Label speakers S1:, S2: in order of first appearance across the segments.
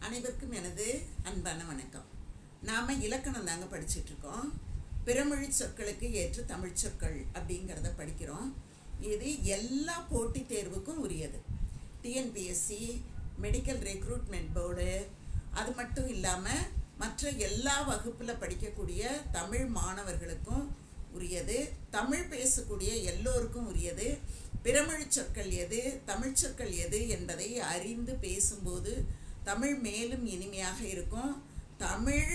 S1: அனைவருக்கும் எனது அன்பான வணக்கம். நாம் இலக்கணம் தாங்க படிச்சுட்டு இருக்கோம். பிறமொழி சொற்களுக்கு ஏற்ற தமிழ் சொற்கள் அப்படிங்கிறத படிக்கிறோம். இது எல்லா போட்டித் தேர்வுக்கும் உரியது. டிஎன்பிஎஸ்சி, மெடிக்கல் ரெக்ரூட்மெண்ட் போர்டு, அது மட்டும் இல்லாமல் மற்ற எல்லா வகுப்பில் படிக்கக்கூடிய தமிழ் மாணவர்களுக்கும் உரியது. தமிழ் பேசக்கூடிய எல்லோருக்கும் உரியது. பிறமொழி சொற்கள் எது, தமிழ் சொற்கள் எது என்பதை அறிந்து பேசும்போது தமிழ் மேலும் இனிமையாக இருக்கும். தமிழ்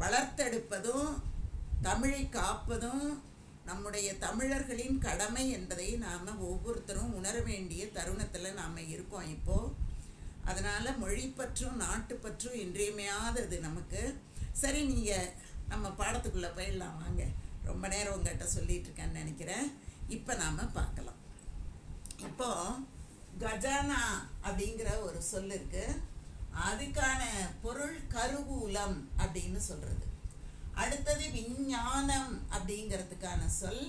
S1: வளர்த்தெடுப்பதும் தமிழை காப்பதும் நம்முடைய தமிழர்களின் கடமை என்பதை நாம் ஒவ்வொருத்தரும் உணர வேண்டிய தருணத்தில் நாம் இருக்கோம் இப்போது. அதனால் மொழிப்பற்றும் நாட்டுப்பற்றும் இன்றியமையாதது நமக்கு. சரி, நீங்கள் நம்ம பாடத்துக்குள்ளே போயிடலாம் வாங்க. ரொம்ப நேரம் உங்கள்கிட்ட சொல்லிகிட்டு இருக்கேன்னு நினைக்கிறேன். இப்போ நாம் பார்க்கலாம். இப்போது கஜானா அப்படிங்கிற ஒரு சொல் இருக்கு. அதுக்கான பொருள் கருவூலம் அப்படின்னு சொல்கிறது. அடுத்தது விஞ்ஞானம் அப்படிங்கிறதுக்கான சொல்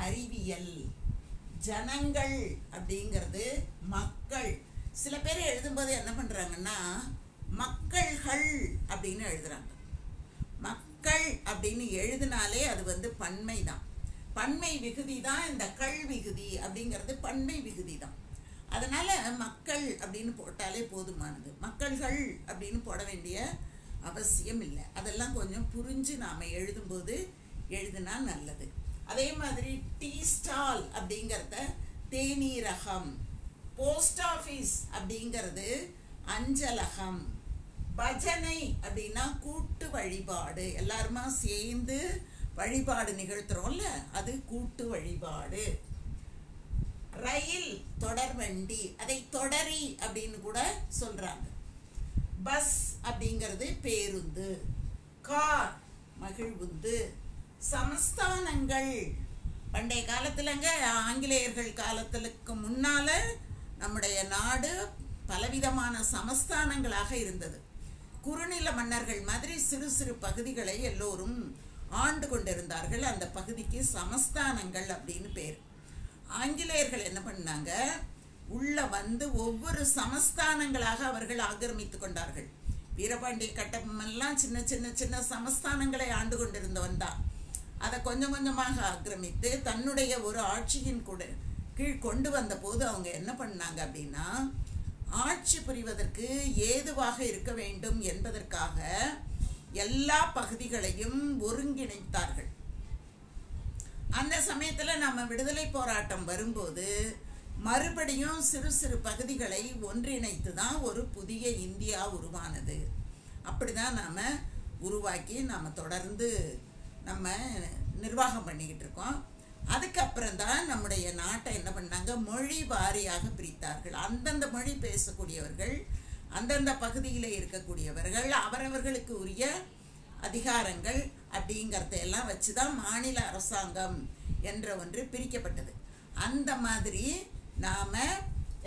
S1: அறிவியல். ஜனங்கள் அப்படிங்கிறது மக்கள். சில பேர் எழுதும்போது என்ன பண்ணுறாங்கன்னா மக்கள்கள் அப்படின்னு எழுதுகிறாங்க. மக்கள் அப்படின்னு எழுதினாலே அது பன்மை தான். பன்மை விகுதி தான். இந்த கள் விகுதி அப்படிங்கிறது பன்மை விகுதி தான். அதனால் மக்கள் அப்படின்னு போட்டாலே போதுமானது. மக்கள்கள் அப்படின்னு போட வேண்டிய அவசியம் இல்லை. அதெல்லாம் கொஞ்சம் புரிஞ்சு நாம் எழுதும்போது எழுதுனா நல்லது. அதே மாதிரி டீ ஸ்டால் அப்படிங்கிறத தேநீரகம். போஸ்ட் ஆஃபீஸ் அப்படிங்கிறது அஞ்சலகம். பஜனை அப்படின்னா கூட்டு வழிபாடு. எல்லாருமா சேர்ந்து வழிபாடு நிகழ்த்துறோம்ல, அது கூட்டு வழிபாடு. ரயில் தொடர்வண்டி, அதை தொடரி அப்படின்னு கூட சொல்றாங்க. பஸ் அப்படிங்கிறது பேருந்து. கார் மகிழ்வுந்து. சமஸ்தானங்கள் பண்டைய காலத்துலங்க ஆங்கிலேயர்கள் காலத்துக்கு முன்னால நம்முடைய நாடு பலவிதமான சமஸ்தானங்களாக இருந்தது. குறுநில மன்னர்கள் மாதிரி சிறு சிறு பகுதிகளை எல்லோரும் ஆண்டு கொண்டிருந்தார்கள். அந்த பகுதிக்கு சமஸ்தானங்கள் அப்படின்னு பேர். ஆங்கிலேயர்கள் என்ன பண்ணாங்க, உள்ள ஒவ்வொரு சமஸ்தானங்களாக அவர்கள் ஆக்கிரமித்து கொண்டார்கள். வீரபாண்டிய கட்டபொம்மன்லாம் சின்ன சின்ன சின்ன சமஸ்தானங்களை ஆண்டு கொண்டிருந்தவன் தான். அதை கொஞ்சம் கொஞ்சமாக ஆக்கிரமித்து தன்னுடைய ஒரு ஆட்சியின் கீழ் கொண்டு வந்த போது அவங்க என்ன பண்ணாங்க அப்படின்னா, ஆட்சி புரிவதற்கு ஏதுவாக இருக்க வேண்டும் என்பதற்காக எல்லா பகுதிகளையும் ஒருங்கிணைத்தார்கள். அந்த சமயத்தில் நம்ம விடுதலை போராட்டம் வரும்போது மறுபடியும் சிறு சிறு பகுதிகளை ஒன்றிணைத்து தான் ஒரு புதிய இந்தியா உருவானது. அப்படி தான் நாம் உருவாக்கி நாம் தொடர்ந்து நம்ம நிர்வாகம் பண்ணிக்கிட்டு இருக்கோம். அதுக்கப்புறம் தான் நம்முடைய நாட்டை என்ன பண்ணாங்க, மொழி வாரியாக பிரித்தார்கள். அந்தந்த மொழி பேசக்கூடியவர்கள், அந்தந்த பகுதியில் இருக்கக்கூடியவர்கள் அவரவர்களுக்கு உரிய அதிகாரங்கள் அப்படிங்கிறதையெல்லாம் வச்சு தான் மாநில அரசாங்கம் என்ற ஒன்று பிரிக்கப்பட்டது. அந்த மாதிரி நாம்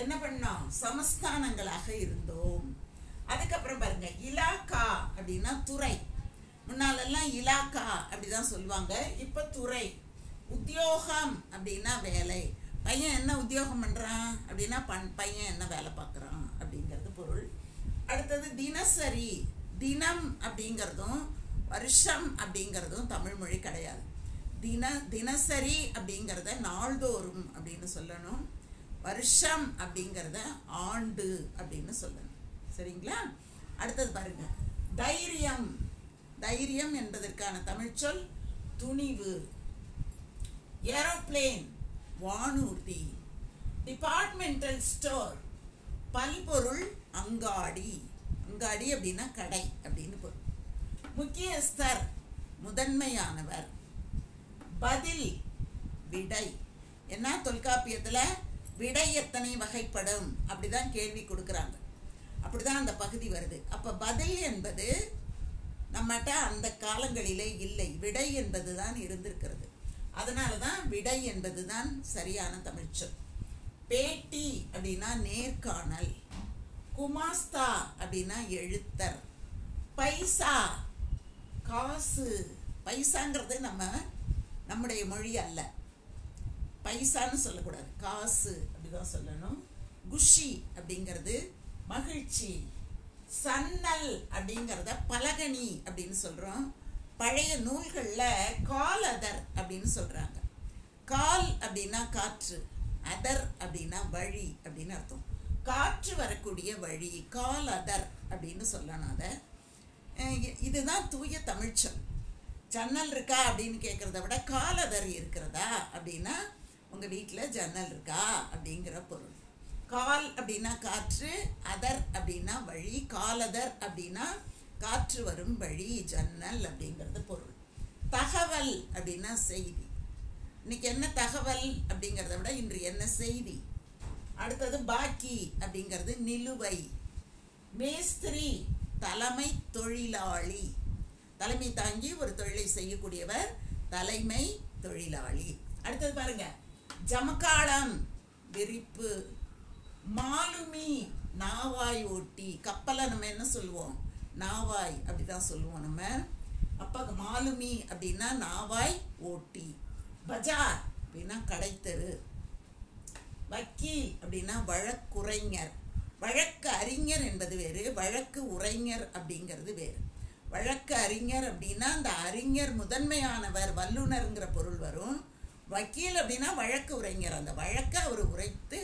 S1: என்ன பண்ணோம், சமஸ்தானங்களாக இருந்தோம். அதுக்கப்புறம் பாருங்க, இலாக்கா அப்படின்னா துறை. முன்னாலெல்லாம் இலாக்கா அப்படிதான் சொல்லுவாங்க, இப்போ துறை. உத்தியோகம் அப்படின்னா வேலை. பையன் என்ன உத்தியோகம் பண்ணுறான் அப்படின்னா பையன் என்ன வேலை பார்க்குறான் அப்படிங்கிறது பொருள். அடுத்தது தினசரி. தினம் அப்படிங்கிறதும் வருஷம் அப்படிங்கிறதும் தமிழ் மொழி கிடையாது. தினசரி அப்படிங்கிறத நாள்தோறும் அப்படின்னு சொல்லணும். வருஷம் அப்படிங்கிறத ஆண்டு அப்படின்னு சொல்லணும். சரிங்களா? அடுத்தது பாருங்க, தைரியம். தைரியம் என்பதற்கான தமிழ் சொல் துணிவு. ஏரோப்ளேன் வானூர்தி. டிபார்ட்மெண்டல் ஸ்டோர் பல்பொருள் அங்காடி. அங்காடி அப்படின்னா கடை அப்படின்னு பொருள். முக்கியஸ்தர் முதன்மையானவர். பதில் விடை. என்ன தொல்காப்பியத்தில் விடை எத்தனை வகைப்படும் அப்படிதான் கேள்வி கொடுக்குறாங்க. அப்படிதான் அந்த பகுதி வருது. அப்போ பதில் என்பது நம்மகிட்ட அந்த காலங்களிலே இல்லை, விடை என்பது தான் இருந்திருக்கிறது. அதனால தான் விடை என்பது தான் சரியான தமிழ் சொல். பேட்டி அப்படின்னா நேர்காணல். குமாஸ்தா அப்படின்னா எழுத்தர். பைசா காசு. பைசாங்கிறது நம்முடைய மொழி அல்ல, பைசான்னு சொல்லக்கூடாது, காசு அப்படிதான் சொல்லணும். குஷி அப்படிங்கிறது மகிழ்ச்சி. சன்னல் அப்படிங்கிறத பலகனி அப்படின்னு சொல்கிறோம். பழைய நூல்களில் காலதர் அப்படின்னு சொல்கிறாங்க. கால் அப்படின்னா காற்று, அதர் அப்படின்னா வழி அப்படின்னு அர்த்தம். காற்று வரக்கூடிய வழி, காலதர் அப்படின்னு சொல்லணும். அதை இதுதான் தூய தமிழ்ச்சொல். ஜன்னல் இருக்கா அப்படின்னு கேட்குறத விட காலதர் இருக்கிறதா அப்படின்னா உங்கள் வீட்டில் ஜன்னல் இருக்கா அப்படிங்கிற பொருள். கால் அப்படின்னா காற்று, அதர் அப்படின்னா வழி, காலதர் அப்படின்னா காற்று வரும் வழி, ஜன்னல் அப்படிங்கிறது பொருள். தகவல் அப்படின்னா செய்தி. இன்னைக்கு என்ன தகவல் அப்படிங்கிறத விட இன்று என்ன செய்தி. அடுத்தது பாக்கி அப்படிங்கிறது நிலுவை. மேஸ்திரி தலைமை தொழிலாளி. தலைமை தாங்கி ஒரு தொழிலை செய்யக்கூடியவர் தலைமை தொழிலாளி. அடுத்தது பாருங்க, ஜமக்காலம் விரிப்பு. மாலுமி நாவாய் ஓட்டி. கப்பலை நம்ம என்ன சொல்லுவோம், நாவாய் அப்படிதான் சொல்லுவோம் நம்ம. அப்போ மாலுமி அப்படின்னா நாவாய் ஓட்டி. பஜார் அப்படின்னா கடைத்தெரு. வக்கீல் அப்படின்னா வழக்குரைஞர். வழக்கு அறிஞர் என்பது வேறு, வழக்கு உரைஞர் அப்படிங்கிறது வேறு. வழக்கு அறிஞர் அப்படின்னா அந்த அறிஞர் முதன்மையானவர், வல்லுநருங்கிற பொருள் வரும். வக்கீல் அப்படின்னா வழக்கு உரைஞர். அந்த வழக்கை அவர் உரைத்து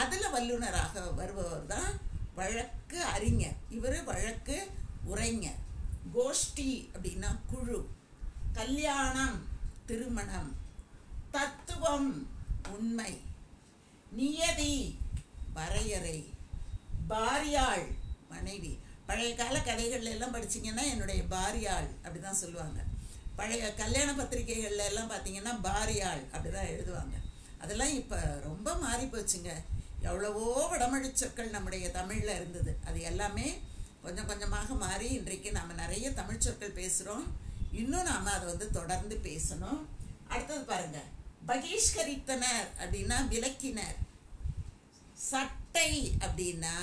S1: அதில் வல்லுநராக வருபவர் தான் வழக்கு அறிஞர். இவர் வழக்கு உரைஞர். கோஷ்டி அப்படின்னா குழு. கல்யாணம் திருமணம். தத்துவம் உண்மை. நியதி வரையறை. பாரியாள் மனைவி. பழைய கால கதைகள்ல எல்லாம் படிச்சிங்கன்னா என்னுடைய பாரியாள் அப்படி தான் சொல்லுவாங்க. பழைய கல்யாண பத்திரிகைகள்ல எல்லாம் பார்த்தீங்கன்னா பாரியாள் அப்படி தான் எழுதுவாங்க. அதெல்லாம் இப்போ ரொம்ப மாறி போச்சுங்க. எவ்வளவோ வடமொழி சொற்கள் நம்முடைய தமிழில் இருந்தது. அது எல்லாமே கொஞ்சம் கொஞ்சமாக மாறி இன்றைக்கு நாம் நிறைய தமிழ் சொற்கள் பேசுகிறோம். இன்னும் நாம் அதை தொடர்ந்து பேசணும். அடுத்தது பாருங்க, பகிஷ்கரித்தனர் அப்படின்னா விலக்கினர். சட்டை அப்படின்னா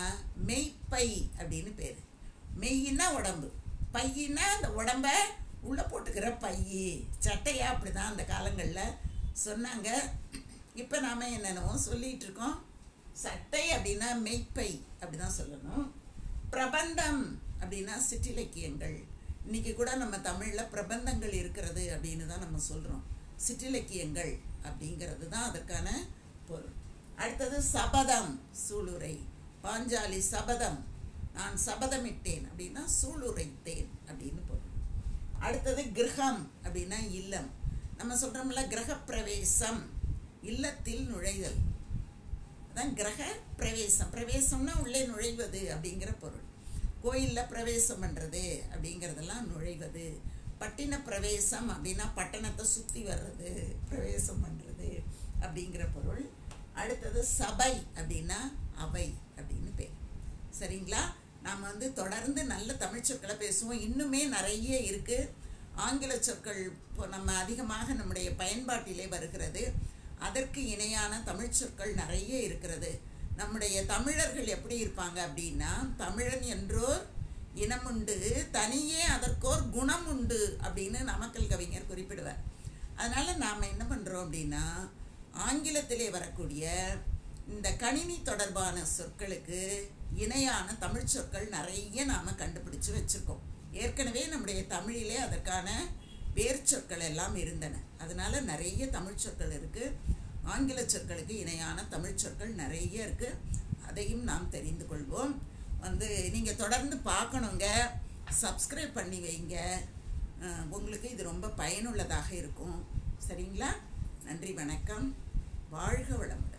S1: மெய்ப்பை அப்படின்னு பேர். மெய்யின்னா உடம்பு, பையின்னா அந்த உடம்ப உள்ளே போட்டுக்கிற பையி. சட்டையா அப்படி தான் அந்த காலங்களில் சொன்னாங்க. இப்போ நாம் என்னென்னவோ சொல்லிகிட்டு இருக்கோம். சட்டை அப்படின்னா மெய்ப்பை அப்படி தான் சொல்லணும். பிரபந்தம் அப்படின்னா சிற்றிலக்கியங்கள். இன்றைக்கி கூட நம்ம தமிழில் பிரபந்தங்கள் இருக்கிறது அப்படின்னு தான் நம்ம சொல்கிறோம். சிற்றிலக்கியங்கள் அப்படிங்கிறது தான் அதற்கான பொருள். அடுத்தது சபதம் சூளுரை. பாஞ்சாலி சபதம், நான் சபதமிட்டேன் அப்படின்னா சூளுரைத்தேன் அப்படின்னு பொருள். அடுத்தது கிரகம் அப்படின்னா இல்லம். நம்ம சொல்கிறோம்ல கிரகப்பிரவேசம், இல்லத்தில் நுழைதல். அதான் கிரக பிரவேசம். பிரவேசம்னா உள்ளே நுழைவது அப்படிங்கிற பொருள். கோயிலில் பிரவேசம் பண்ணுறது அப்படிங்கிறதெல்லாம் நுழைவது. பட்டின பிரவேசம் அப்படின்னா பட்டணத்தை சுற்றி வர்றது, பிரவேசம் பண்ணுறது அப்படிங்கிற பொருள். அடுத்தது சபை அப்படின்னா அவை அப்படின்னு பேர். சரிங்களா? நாம் தொடர்ந்து நல்ல தமிழ் சொற்களை பேசுவோம். இன்னுமே நிறைய இருக்குது. ஆங்கில சொற்கள் இப்போ நம்ம அதிகமாக நம்முடைய பயன்பாட்டிலே வருகிறது. அதற்கு இணையான தமிழ் சொற்கள் நிறைய இருக்கிறது. நம்முடைய தமிழர்கள் எப்படி இருப்பாங்க அப்படின்னா, தமிழன் என்றோர் இனமுண்டு, தனியே அதற்கோர் குணம் உண்டு அப்படின்னு நாமக்கல் கவிஞர் குறிப்பிடுவார். அதனால் நாம் என்ன பண்ணுறோம் அப்படின்னா, ஆங்கிலத்திலே வரக்கூடிய இந்த கணினி தொடர்பான சொற்களுக்கு இணையான தமிழ் சொற்கள் நிறைய நாம் கண்டுபிடிச்சு வச்சுருக்கோம். ஏற்கனவே நம்முடைய தமிழிலே அதற்கான வேர் சொற்கள் எல்லாம் இருந்தன. அதனால் நிறைய தமிழ் சொற்கள் இருக்குது. ஆங்கில சொற்களுக்கு இணையான தமிழ் சொற்கள் நிறைய இருக்குது. அதையும் நாம் தெரிந்து கொள்வோம். நீங்கள் தொடர்ந்து பார்க்கணுங்க. சப்ஸ்கிரைப் பண்ணி வைங்க. உங்களுக்கு இது ரொம்ப பயனுள்ளதாக இருக்கும். சரிங்களா? நன்றி, வணக்கம். வாழ்க வளமுடன்.